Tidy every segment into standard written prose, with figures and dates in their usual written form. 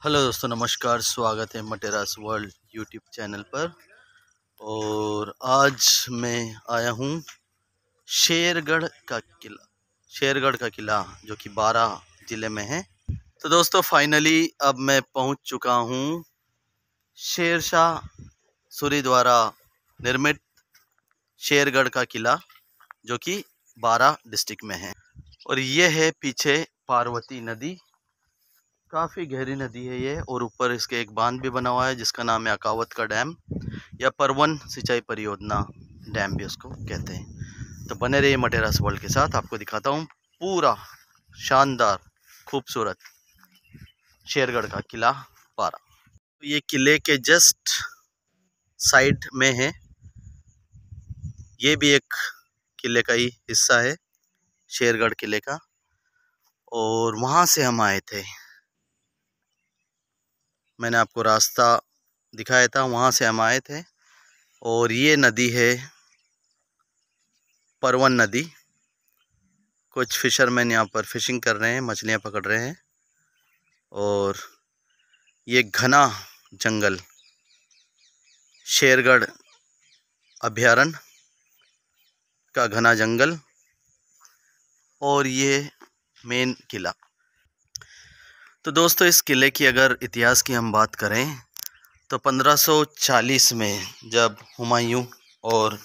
Hello दोस्तों, नमस्कार। स्वागत है मटेरास वर्ल्ड यूट्यूब चैनल पर। और आज मैं आया हूँ शेरगढ़ का किला जो कि बारां ज़िले में है। तो दोस्तों फाइनली अब मैं पहुँच चुका हूँ शेरशाह सूरी द्वारा निर्मित शेरगढ़ का किला, जो कि बारां डिस्ट्रिक्ट में है। और ये है पीछे पार्वती नदी, काफ़ी गहरी नदी है ये। और ऊपर इसके एक बांध भी बना हुआ है जिसका नाम है अकावत का डैम, या परवन सिंचाई परियोजना डैम भी उसको कहते हैं। तो बने रहिए मटेरास वर्ल्ड के साथ, आपको दिखाता हूँ पूरा शानदार खूबसूरत शेरगढ़ का किला बारां। तो ये किले के जस्ट साइड में है, ये भी एक किले का ही हिस्सा है, शेरगढ़ किले का। और वहाँ से हम आए थे, मैंने आपको रास्ता दिखाया था, वहाँ से हम आए थे। और ये नदी है परवन नदी। कुछ फिशरमैन यहाँ पर फिशिंग कर रहे हैं, मछलियाँ पकड़ रहे हैं। और ये घना जंगल शेरगढ़ अभयारण्य का घना जंगल, और ये मेन किला। तो दोस्तों इस किले की अगर इतिहास की हम बात करें तो 1540 में जब हुमायूं और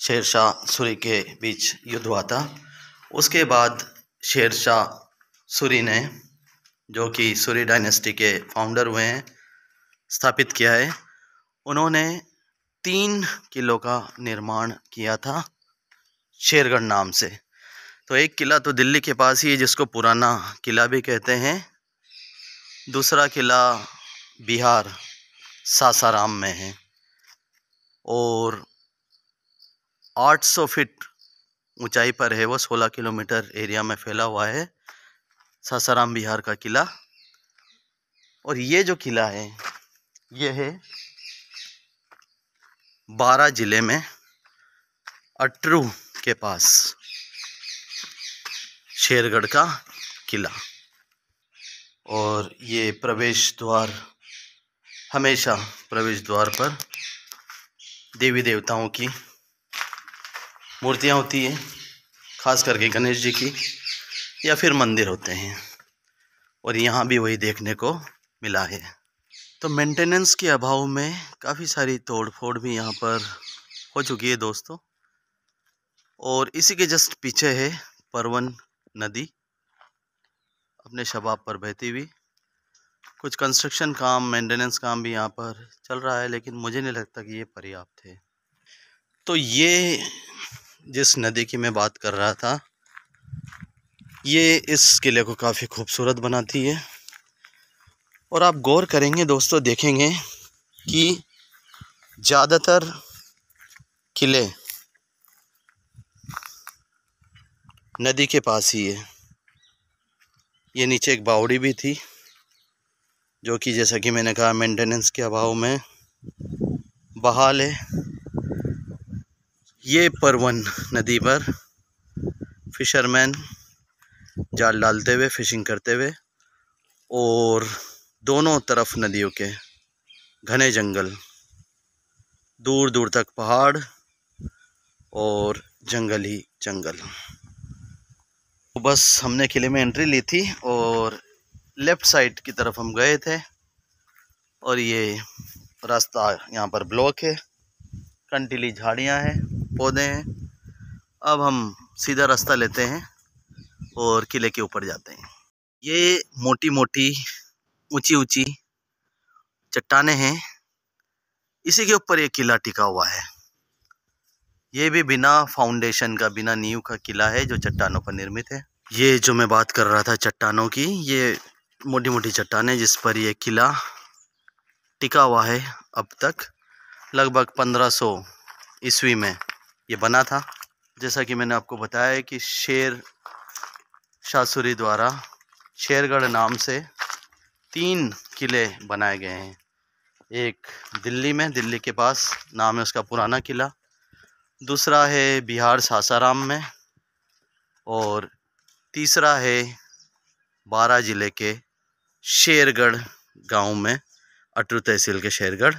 शेरशाह सूरी के बीच युद्ध हुआ था, उसके बाद शेरशाह सूरी ने, जो कि सूरी डायनेस्टी के फाउंडर हुए हैं, स्थापित किया है। उन्होंने 3 किलों का निर्माण किया था शेरगढ़ नाम से। तो एक किला तो दिल्ली के पास ही है जिसको पुराना किला भी कहते हैं। दूसरा किला बिहार सासाराम में है, और 800 फीट ऊंचाई पर है वो, 16 किलोमीटर एरिया में फैला हुआ है सासाराम बिहार का किला। और ये जो किला है ये है बारां जिले में अटरू के पास शेरगढ़ का किला। और ये प्रवेश द्वार, हमेशा प्रवेश द्वार पर देवी देवताओं की मूर्तियाँ होती है, खास करके गणेश जी की, या फिर मंदिर होते हैं। और यहाँ भी वही देखने को मिला है। तो मेंटेनेंस के अभाव में काफ़ी सारी तोड़ फोड़ भी यहाँ पर हो चुकी है दोस्तों। और इसी के जस्ट पीछे है परवन नदी अपने शबाब पर बहती हुई। कुछ कंस्ट्रक्शन काम, मेंटेनेंस काम भी यहाँ पर चल रहा है, लेकिन मुझे नहीं लगता कि ये पर्याप्त है। तो ये जिस नदी की मैं बात कर रहा था, ये इस किले को काफ़ी खूबसूरत बनाती है। और आप गौर करेंगे दोस्तों, देखेंगे कि ज़्यादातर किले नदी के पास ही है। ये नीचे एक बावड़ी भी थी, जो कि जैसा कि मैंने कहा मेंटेनेंस के अभाव में बहाल है। ये परवन नदी पर फिशरमैन जाल डालते हुए, फिशिंग करते हुए, और दोनों तरफ नदियों के घने जंगल, दूर दूर तक पहाड़ और जंगल ही जंगल। तो बस हमने किले में एंट्री ली थी और लेफ़्ट साइड की तरफ हम गए थे। और ये रास्ता यहाँ पर ब्लॉक है, कंटीली झाड़ियाँ हैं, पौधे हैं। अब हम सीधा रास्ता लेते हैं और किले के ऊपर जाते हैं। ये मोटी मोटी ऊंची ऊंची चट्टानें हैं, इसी के ऊपर ये किला टिका हुआ है। ये भी बिना फाउंडेशन का, बिना नींव का किला है जो चट्टानों पर निर्मित है। ये जो मैं बात कर रहा था चट्टानों की, ये मोटी मोटी चट्टानें जिस पर ये किला टिका हुआ है अब तक। लगभग 1500 ईस्वी में ये बना था। जैसा कि मैंने आपको बताया है कि शेरशाह सूरी द्वारा शेरगढ़ नाम से 3 किले बनाए गए हैं। एक दिल्ली में, दिल्ली के पास नाम है उसका पुराना किला। दूसरा है बिहार सासाराम में, और तीसरा है बारां जिले के शेरगढ़ गांव में, अटरू तहसील के शेरगढ़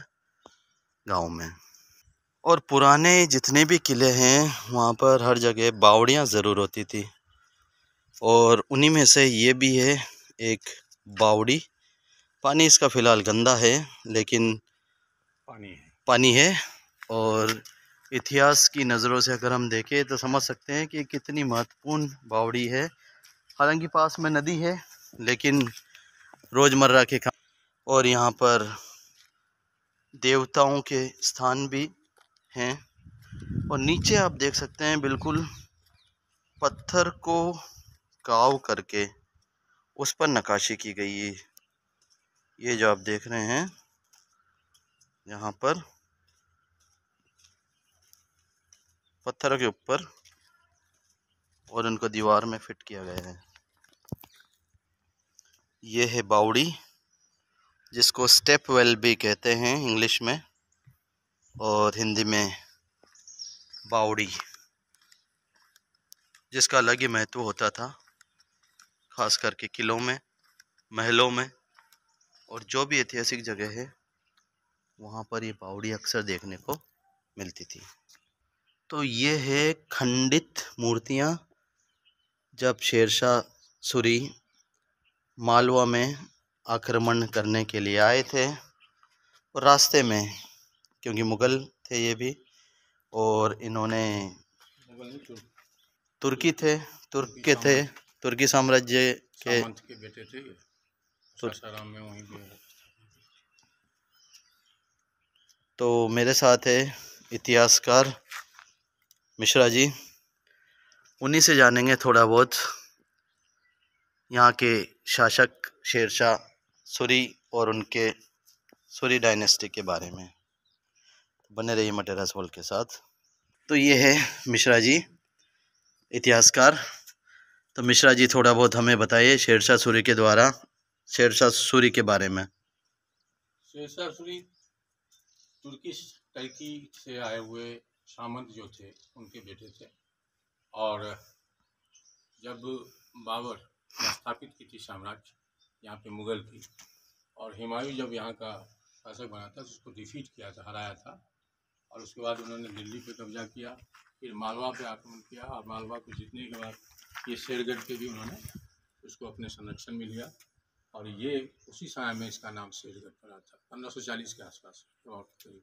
गांव में। और पुराने जितने भी किले हैं वहाँ पर हर जगह बावड़ियाँ ज़रूर होती थी, और उन्हीं में से ये भी है एक बावड़ी। पानी इसका फ़िलहाल गंदा है, लेकिन पानी है। और इतिहास की नज़रों से अगर हम देखें तो समझ सकते हैं कि कितनी महत्वपूर्ण बावड़ी है। हालांकि पास में नदी है, लेकिन रोज़मर्रा के काम, और यहाँ पर देवताओं के स्थान भी हैं। और नीचे आप देख सकते हैं बिल्कुल पत्थर को काव करके उस पर नक्काशी की गई है। ये जो आप देख रहे हैं यहाँ पर पत्थरों के ऊपर, और उनको दीवार में फिट किया गया है। ये है बावड़ी, जिसको स्टेप वेल भी कहते हैं इंग्लिश में, और हिंदी में बावड़ी, जिसका अलग ही महत्व होता था, खास करके किलों में, महलों में, और जो भी ऐतिहासिक जगह है वहाँ पर ये बावड़ी अक्सर देखने को मिलती थी। तो ये है खंडित मूर्तियाँ। जब शेरशाह सूरी मालवा में आक्रमण करने के लिए आए थे, और रास्ते में, क्योंकि मुग़ल थे ये भी, और इन्होंने तुर्की थे, तुर्की साम्राज्य के बेटे थे, सासाराम में वहीं पे। तो मेरे साथ है इतिहासकार मिश्रा जी, उन्हीं से जानेंगे थोड़ा बहुत यहाँ के शासक शेरशाह सूरी और उनके सूरी डायनेस्टी के बारे में। बने रहिए मटेरास वर्ल्ड के साथ। तो ये है मिश्रा जी, इतिहासकार। तो मिश्रा जी थोड़ा बहुत हमें बताइए शेरशाह सूरी के द्वारा शेरशाह सूरी के बारे में। शेरशाह सूरी टर्की से आए हुए सामंत जो थे उनके बेटे थे, और जब बाबर ने स्थापित की थी साम्राज्य यहाँ पे मुग़ल की, और हुमायूं जब यहाँ का शासक बना था तो उसको डिफीट किया था, हराया था, और उसके बाद उन्होंने दिल्ली पे कब्जा किया, फिर मालवा पे आक्रमण किया, और मालवा को जीतने के बाद ये शेरगढ़ के भी उन्होंने उसको अपने संरक्षण में लिया, और ये उसी समय में इसका नाम शेरगढ़ पड़ा था, 1540 के आसपास, और करीब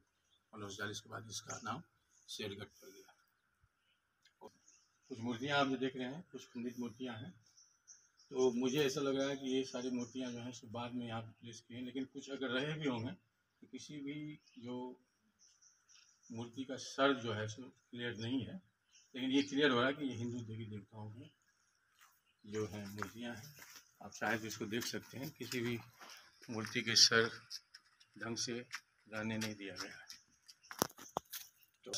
1540 के बाद इसका नाम शेरगढ़ पड़ गया। कुछ मूर्तियाँ आप जो देख रहे हैं, कुछ खंडित मूर्तियाँ हैं। तो मुझे ऐसा लग रहा है कि ये सारी मूर्तियाँ जो हैं सो बाद में यहाँ पर प्लेस की हैं, लेकिन कुछ अगर रहे भी होंगे तो किसी भी जो मूर्ति का सर जो है सो क्लियर नहीं है, लेकिन ये क्लियर हो रहा है कि ये हिंदू देवी देवताओं की जो है मूर्तियाँ हैं। आप शायद इसको देख सकते हैं, किसी भी मूर्ति के सर ढंग से रहने नहीं दिया गया है। तो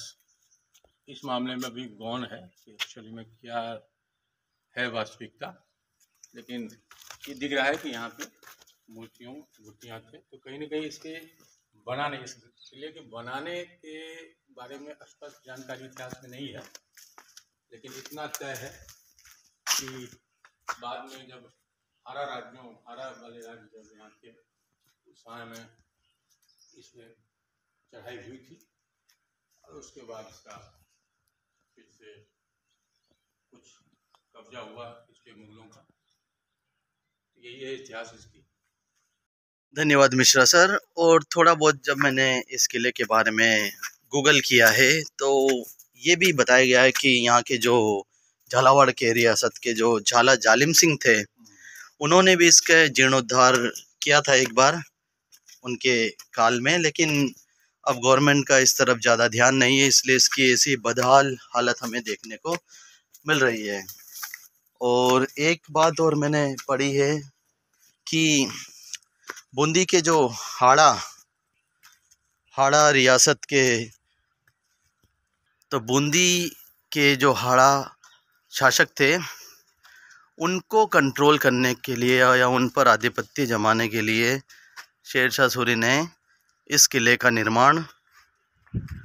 इस मामले में भी गौण है कि एक्चुअली में क्या है वास्तविकता, लेकिन ये दिख रहा है कि यहाँ पे मूर्तियाँ थे। तो कहीं ना कहीं इसके बनाने, इस किले के बनाने के बारे में स्पष्ट जानकारी इतिहास में नहीं है, लेकिन इतना तय है कि बाद में जब आरा वाले राज्य जब यहाँ के उस समय में इसमें चढ़ाई हुई थी, और उसके बाद इसका फिर से कुछ कब्जा हुआ इसके मुगलों का। यही है इतिहास इसकी। धन्यवाद मिश्रा सर। और थोड़ा बहुत जब मैंने इस किले के बारे में गूगल किया है तो ये भी बताया गया है कि यहाँ के जो झालावाड़ के रियासत के जो झाला जालिम सिंह थे, उन्होंने भी इसका जीर्णोद्धार किया था एक बार उनके काल में, लेकिन अब गवर्नमेंट का इस तरफ ज़्यादा ध्यान नहीं है, इसलिए इसकी ऐसी बदहाल हालत हमें देखने को मिल रही है। और एक बात और मैंने पढ़ी है कि बूंदी के जो हाड़ा रियासत के, तो बूंदी के जो हाड़ा शासक थे, उनको कंट्रोल करने के लिए या उन पर आधिपत्य जमाने के लिए शेरशाह सूरी ने इस किले का निर्माण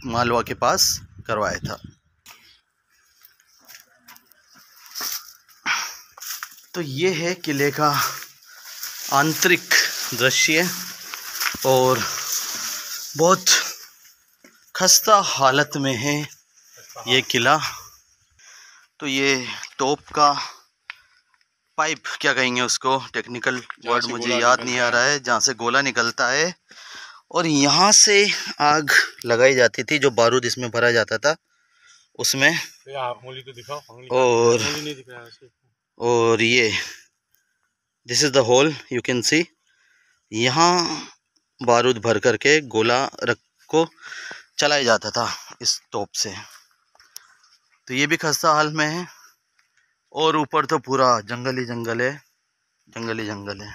मालवा के पास करवाया था। तो ये है किले का आंतरिक दृश्य। और बहुत खस्ता हालत में है ये किला। तो ये तोप का पाइप, क्या कहेंगे उसको, टेक्निकल वर्ड मुझे याद नहीं आ रहा है, जहाँ से गोला निकलता है और यहाँ से आग लगाई जाती थी, जो बारूद इसमें भरा जाता था उसमें। तो दिखाओ, और ये this is the hole, you can see, यहाँ बारूद भर करके गोला रख को चलाया जाता था इस तोप से। तो ये भी खस्ता हाल में है। और ऊपर तो पूरा जंगल ही जंगल है, जंगल ही जंगल है।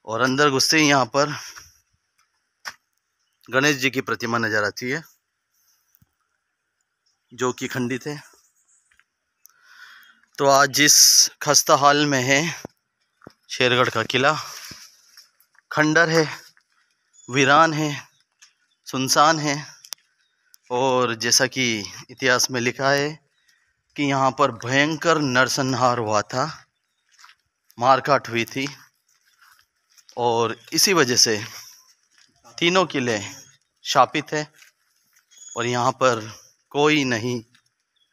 और अंदर घुसते ही यहाँ पर गणेश जी की प्रतिमा नजर आती है, जो कि खंडित है। तो आज जिस खस्ता हाल में है शेरगढ़ का किला, खंडर है, वीरान है, सुनसान है। और जैसा कि इतिहास में लिखा है कि यहाँ पर भयंकर नरसंहार हुआ था, मारकाट हुई थी, और इसी वजह से तीनों किले शापित है और यहाँ पर कोई नहीं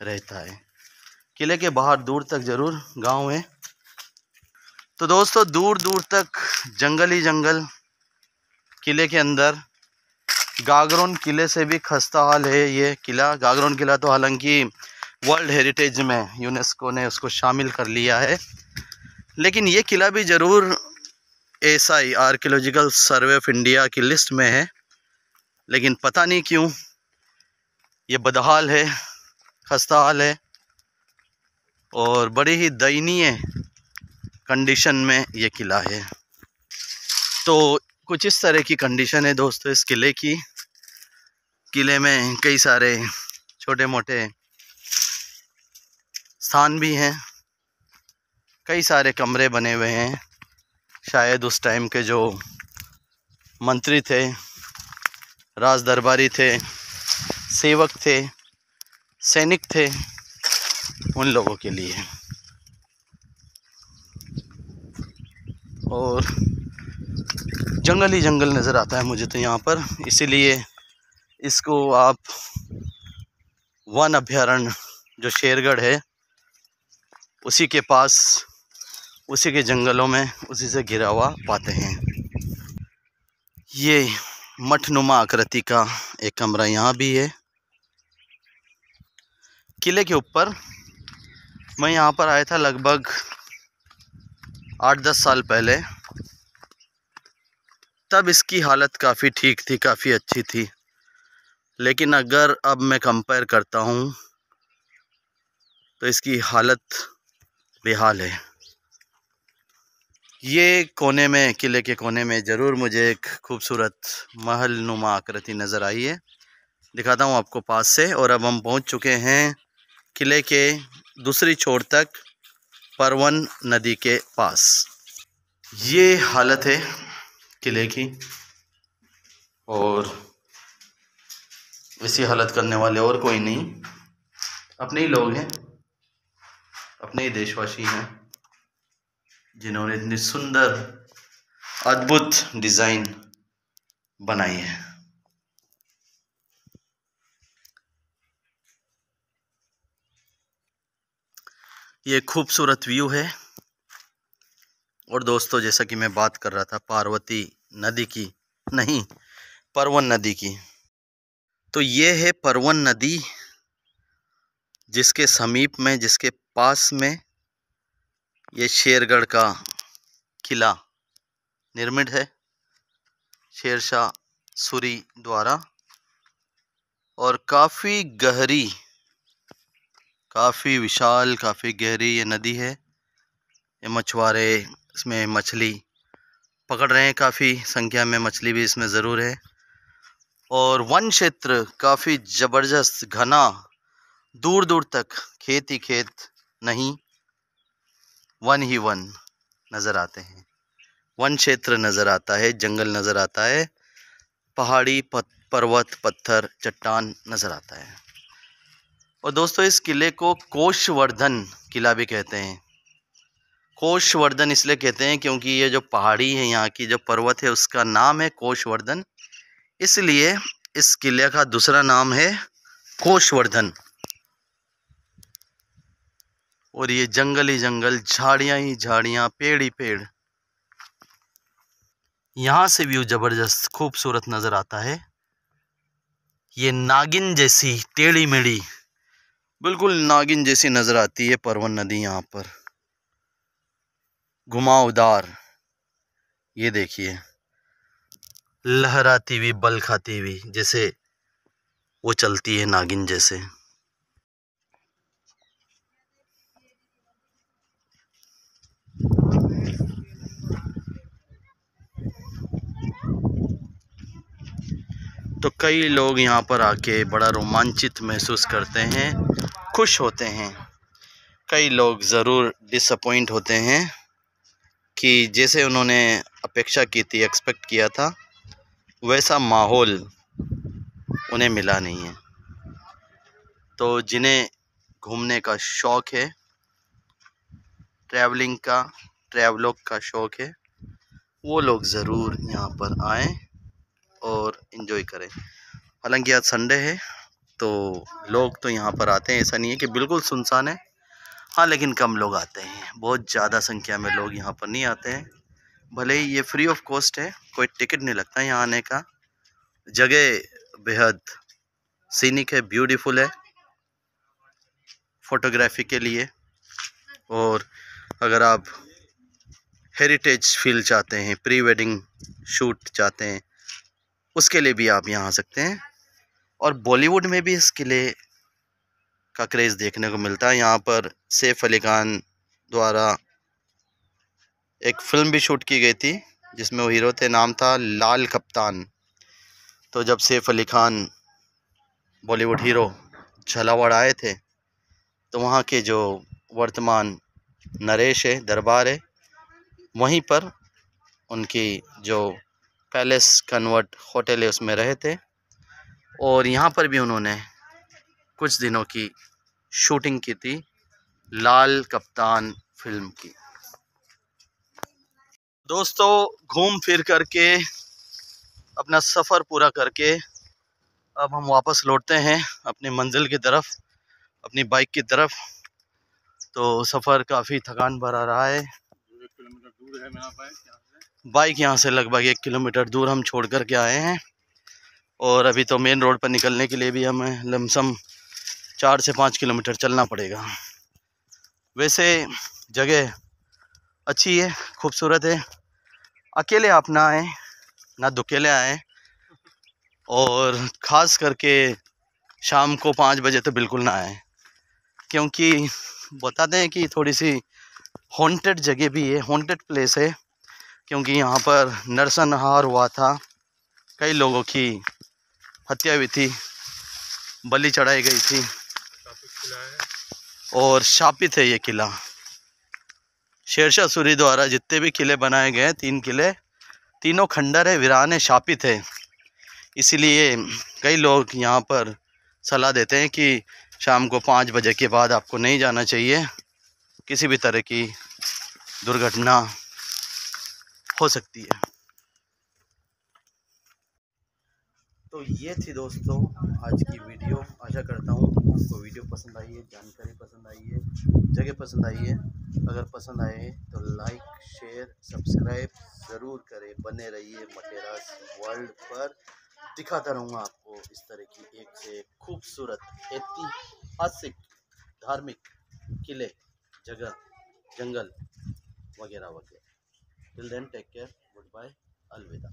रहता है। किले के बाहर दूर तक ज़रूर गांव है। तो दोस्तों दूर दूर तक जंगल ही जंगल। किले के अंदर गागरोन किले से भी खस्ता हाल है ये किला। गागरोन किला तो हालांकि वर्ल्ड हेरिटेज में यूनेस्को ने उसको शामिल कर लिया है, लेकिन ये किला भी ज़रूर SI archaeological survey of India की लिस्ट में है। लेकिन पता नहीं क्यों ये बदहाल है, खस्ता हाल है और बड़ी ही दयनीय कंडीशन में ये किला है। तो कुछ इस तरह की कंडीशन है दोस्तों इस किले की। किले में कई सारे छोटे मोटे स्थान भी हैं, कई सारे कमरे बने हुए हैं। शायद उस टाइम के जो मंत्री थे, राज दरबारी थे, सेवक थे, सैनिक थे, उन लोगों के लिए। और जंगल ही जंगल नज़र आता है मुझे तो यहाँ पर, इसीलिए इसको आप वन अभयारण्य जो शेरगढ़ है उसी के पास, उसी के जंगलों में उसी से घिरा हुआ पाते हैं। ये मठनुमा आकृति का एक कमरा यहाँ भी है किले के ऊपर। मैं यहाँ पर आया था लगभग 8-10 साल पहले, तब इसकी हालत काफ़ी ठीक थी, काफ़ी अच्छी थी। लेकिन अगर अब मैं कंपेयर करता हूँ तो इसकी हालत बेहाल है। ये कोने में, किले के कोने में ज़रूर मुझे एक खूबसूरत महल नुमा आकृति नज़र आई है, दिखाता हूँ आपको पास से। और अब हम पहुँच चुके हैं किले के दूसरी छोर तक, परवन नदी के पास। ये हालत है किले की और ऐसी हालत करने वाले और कोई नहीं, अपने ही लोग हैं, अपने ही देशवासी हैं, जिन्होंने इतनी सुंदर अद्भुत डिज़ाइन बनाई है। ये खूबसूरत व्यू है। और दोस्तों जैसा कि मैं बात कर रहा था पार्वती नदी की, नहीं परवन नदी की, तो ये है परवन नदी, जिसके समीप में, जिसके पास में ये शेरगढ़ का किला निर्मित है शेरशाह सूरी द्वारा। और काफ़ी गहरी, काफ़ी विशाल, काफ़ी गहरी ये नदी है। ये मछुआरे इसमें मछली पकड़ रहे हैं, काफ़ी संख्या में मछली भी इसमें ज़रूर है। और वन क्षेत्र काफ़ी ज़बरदस्त घना, दूर दूर तक खेत ही खेत, नहीं वन ही वन नज़र आते हैं। वन क्षेत्र नज़र आता है, जंगल नज़र आता है, पहाड़ी पर्वत पत्थर चट्टान नज़र आता है। और दोस्तों इस किले को कोशवर्धन किला भी कहते हैं। कोषवर्धन इसलिए कहते हैं क्योंकि ये जो पहाड़ी है, यहाँ की जो पर्वत है, उसका नाम है कोषवर्धन, इसलिए इस किले का दूसरा नाम है कोषवर्धन। और ये जंगल ही जंगल, झाड़ियाँ ही झाड़ियाँ, पेड़ ही पेड़। यहाँ से व्यू जबरदस्त खूबसूरत नज़र आता है। ये नागिन जैसी टेढ़ी मेढ़ी, बिल्कुल नागिन जैसी नज़र आती है परवन नदी यहाँ पर, घुमावदार। ये देखिए लहराती हुई, बल खाती हुई, जैसे वो चलती है नागिन जैसे। तो कई लोग यहाँ पर आके बड़ा रोमांचित महसूस करते हैं, खुश होते हैं। कई लोग ज़रूर डिसअपॉइंट होते हैं कि जैसे उन्होंने अपेक्षा की थी, एक्सपेक्ट किया था, वैसा माहौल उन्हें मिला नहीं है। तो जिन्हें घूमने का शौक़ है, ट्रैवलिंग का, ट्रैवलॉग का शौक़ है, वो लोग ज़रूर यहाँ पर आएँ और इन्जॉय करें। हालांकि आज संडे है तो लोग तो यहाँ पर आते हैं, ऐसा नहीं है कि बिल्कुल सुनसान है, हाँ, लेकिन कम लोग आते हैं। बहुत ज़्यादा संख्या में लोग यहाँ पर नहीं आते हैं। भले ही ये फ्री ऑफ कॉस्ट है, कोई टिकट नहीं लगता यहाँ आने का। जगह बेहद सीनिक है, ब्यूटीफुल है फोटोग्राफी के लिए। और अगर आप हेरिटेज फील चाहते हैं, प्री वेडिंग शूट चाहते हैं, उसके लिए भी आप यहाँ आ सकते हैं। और बॉलीवुड में भी इस किले का क्रेज़ देखने को मिलता है। यहाँ पर सैफ अली खान द्वारा एक फ़िल्म भी शूट की गई थी जिसमें वो हीरो थे, नाम था लाल कप्तान। तो जब सैफ अली खान बॉलीवुड हीरो झालावाड़ आए थे तो वहाँ के जो वर्तमान नरेश है, दरबार है, वहीं पर उनकी जो पैलेस कन्वर्ट होटल है उसमें रहे थे। और यहाँ पर भी उन्होंने कुछ दिनों की शूटिंग की थी लाल कप्तान फिल्म की। दोस्तों, घूम फिर करके अपना सफ़र पूरा करके अब हम वापस लौटते हैं अपनी मंजिल की तरफ, अपनी बाइक की तरफ। तो सफ़र काफ़ी थकान भरा रहा है। 1 किलोमीटर दूर है मेरा बाइक यहाँ से लगभग 1 किलोमीटर दूर हम छोड़ कर के आए हैं। और अभी तो मेन रोड पर निकलने के लिए भी हमें लमसम 4 से 5 किलोमीटर चलना पड़ेगा। वैसे जगह अच्छी है, खूबसूरत है। अकेले आप ना आए, ना दुकेले आए, और ख़ास करके शाम को 5 बजे तो बिल्कुल ना आए, क्योंकि बताते हैं कि थोड़ी सी हॉन्टेड जगह भी है, हॉन्टेड प्लेस है। क्योंकि यहाँ पर नरसंहार हुआ था, कई लोगों की हत्या हुई थी, बलि चढ़ाई गई थी, और शापित है ये किला। शेरशाह सूरी द्वारा जितने भी किले बनाए गए, 3 किले, तीनों खंडर है, वीरान है, शापित है। इसीलिए कई लोग यहाँ पर सलाह देते हैं कि शाम को 5 बजे के बाद आपको नहीं जाना चाहिए, किसी भी तरह की दुर्घटना हो सकती है। तो ये थी दोस्तों आज की वीडियो। आशा करता हूँ आपको वीडियो पसंद आई है, जानकारी पसंद आई है, जगह पसंद आई है। अगर पसंद आए तो लाइक, शेयर, सब्सक्राइब ज़रूर करें। बने रहिए मटेरास वर्ल्ड पर। दिखाता रहूँगा आपको इस तरह की एक से एक खूबसूरत, ऐतिहासिक, धार्मिक किले, जगह, जंगल वगैरह वगैरह। Till then take care, goodbye, अलविदा।